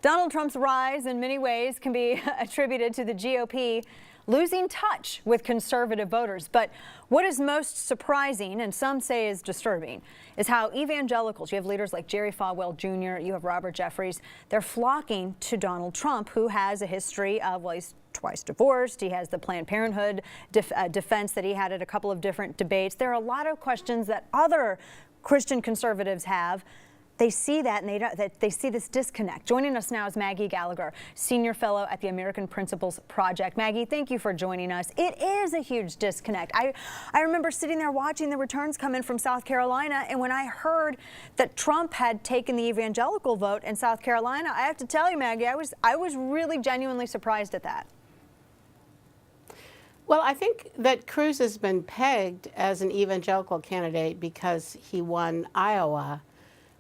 Donald Trump's rise in many ways can be attributed to the GOP losing touch with conservative voters. But what is most surprising, and some say is disturbing, is how evangelicals, you have leaders like Jerry Falwell Jr., you have Robert Jeffries, they're flocking to Donald Trump, who has a history of, well, he's twice divorced. He has the Planned Parenthood defense that he had at a couple of different debates. There are a lot of questions that other Christian conservatives have. They see that, and they see this disconnect. Joining us now is Maggie Gallagher, senior fellow at the American Principles Project. Maggie, thank you for joining us. It is a huge disconnect. I remember sitting there watching the returns come in from South Carolina, and when I heard that Trump had taken the evangelical vote in South Carolina, I have to tell you, Maggie, I was really genuinely surprised at that. Well, I think that Cruz has been pegged as an evangelical candidate because he won Iowa.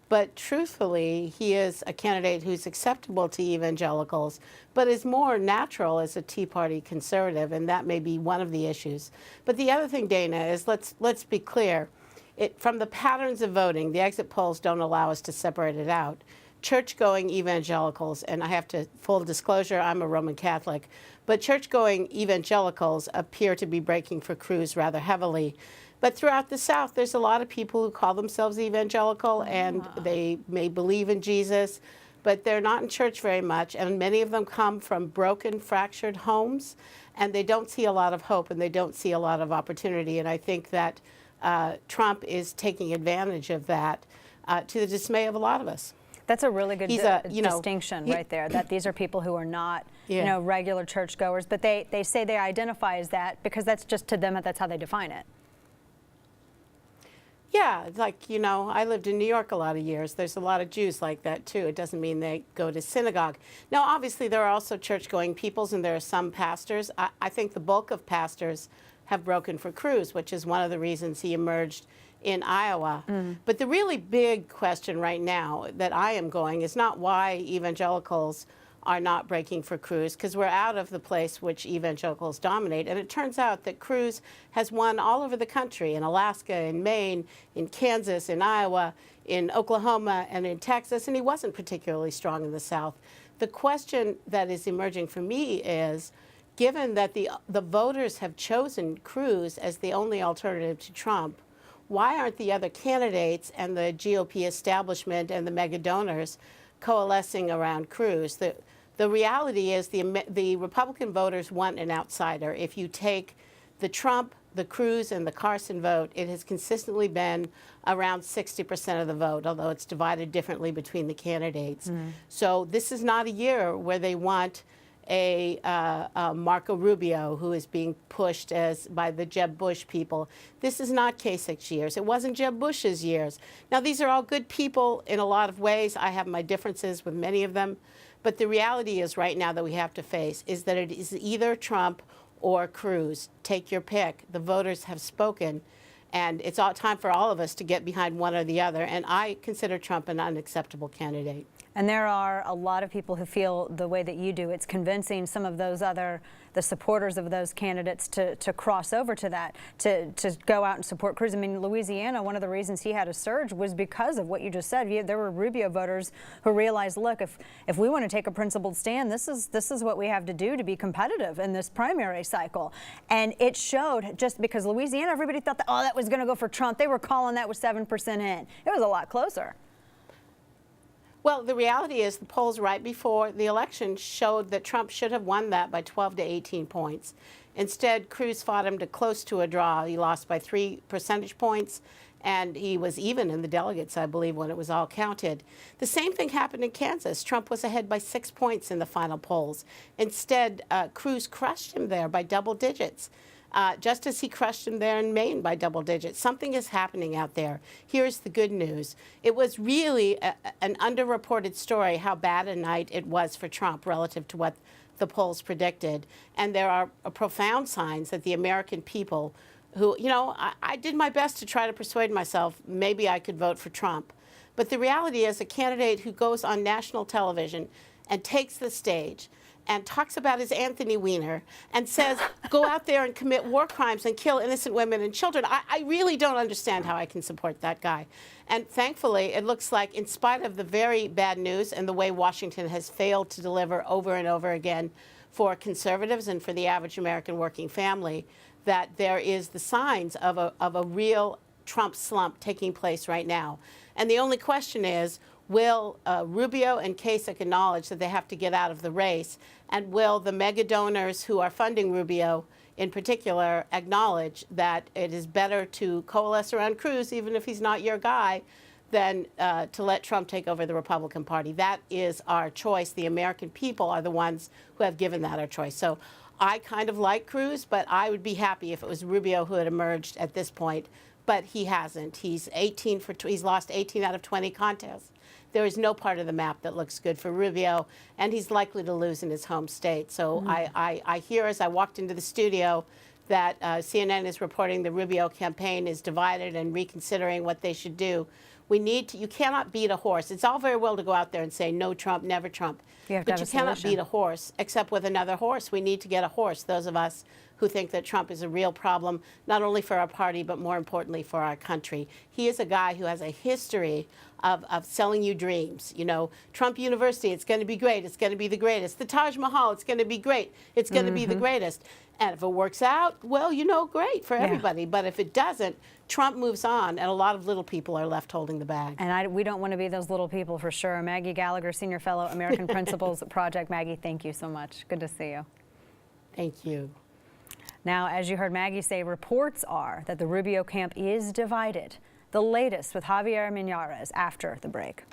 But truthfully, he is a candidate who's acceptable to evangelicals, but is more natural as a Tea Party conservative, and that may be one of the issues. But the other thing, Dana, is let's be clear. From the patterns of voting, the exit polls don't allow us to separate it out. Church-going evangelicals, and I have to, full disclosure, I'm a Roman Catholic, but church-going evangelicals appear to be breaking for Cruz rather heavily. But throughout the South, there's a lot of people who call themselves evangelical, and they may believe in Jesus, but they're not in church very much, and many of them come from broken, fractured homes, and they don't see a lot of hope, and they don't see a lot of opportunity. And I think that Trump is taking advantage of that to the dismay of a lot of us. That's a really good distinction right there, that these are people who are not regular churchgoers, but they say they identify as that because that's just to them, that's how they define it. Yeah, like, I lived in New York a lot of years. There's a lot of Jews like that, too. It doesn't mean they go to synagogue. Now, obviously, there are also church-going peoples, and there are some pastors. I think the bulk of pastors have broken for Cruz, which is one of the reasons he emerged in Iowa. But the really big question right now that I am going is not why evangelicals are not breaking for Cruz, because we're out of the place which evangelicals dominate. And it turns out that Cruz has won all over the country, in Alaska, in Maine, in Kansas, in Iowa, in Oklahoma, and in Texas, and he wasn't particularly strong in the South. The question that is emerging for me is, given that the voters have chosen Cruz as the only alternative to Trump, why aren't the other candidates and the GOP establishment and the mega donors coalescing around Cruz? The reality is the Republican voters want an outsider. If you take the Trump, the Cruz, and the Carson vote, it has consistently been around 60% of the vote, although it's divided differently between the candidates. So this is not a year where they want a Marco Rubio who is being pushed by the Jeb Bush people. This is not Kasich's years. It wasn't Jeb Bush's years. Now, these are all good people in a lot of ways. I have my differences with many of them. But the reality is right now that we have to face is that it is either Trump or Cruz. Take your pick. The voters have spoken, and it's all time for all of us to get behind one or the other. And I consider Trump an unacceptable candidate. And there are a lot of people who feel the way that you do. It's convincing some of those the supporters of those candidates to cross over to that, to go out and support Cruz. I mean, Louisiana, one of the reasons he had a surge was because of what you just said. There were Rubio voters who realized, look, if we want to take a principled stand, this is what we have to do to be competitive in this primary cycle. And it showed, just because Louisiana, everybody thought that, that was going to go for Trump. They were calling that with 7% in. It was a lot closer. Well, the reality is the polls right before the election showed that Trump should have won that by 12 to 18 points. Instead, Cruz fought him to close to a draw. He lost by 3 percentage points, and he was even in the delegates, I believe, when it was all counted. The same thing happened in Kansas. Trump was ahead by 6 points in the final polls. Instead, Cruz crushed him there by double digits. Just as he crushed him there in Maine by double digits. Something is happening out there. Here's the good news. It was really an underreported story how bad a night it was for Trump relative to what the polls predicted. And there are profound signs that the American people who, I did my best to try to persuade myself maybe I could vote for Trump. But the reality is a candidate who goes on national television and takes the stage and talks about his Anthony Weiner and says, go out there and commit war crimes and kill innocent women and children. I really don't understand how I can support that guy. And thankfully, it looks like in spite of the very bad news and the way Washington has failed to deliver over and over again for conservatives and for the average American working family, that there is the signs of a real Trump slump taking place right now. And the only question is, will Rubio and Kasich acknowledge that they have to get out of the race? And will the mega donors who are funding Rubio in particular acknowledge that it is better to coalesce around Cruz, even if he's not your guy, than to let Trump take over the Republican Party? That is our choice. The American people are the ones who have given that our choice. So I kind of like Cruz, but I would be happy if it was Rubio who had emerged at this point. But he hasn't. He's he's lost 18 out of 20 contests. There is no part of the map that looks good for Rubio, and he's likely to lose in his home state. So I hear as I walked into the studio that CNN is reporting the Rubio campaign is divided and reconsidering what they should do. You cannot beat a horse. It's all very well to go out there and say no Trump, never Trump. But you cannot beat a horse except with another horse. We need to get a horse, those of us who think that Trump is a real problem, not only for our party, but more importantly for our country. He is a guy who has a history of selling you dreams. You know, Trump University, it's going to be great. It's going to be the greatest. The Taj Mahal, it's going to be great. It's going to be the greatest. And if it works out, well, you know, great for everybody. But if it doesn't, Trump moves on, and a lot of little people are left holding the bag. And we don't want to be those little people for sure. Maggie Gallagher, Senior Fellow, American Principles Project. Maggie, thank you so much. Good to see you. Thank you. Now, as you heard Maggie say, reports are that the Rubio camp is divided. The latest with Javier Miñarez after the break.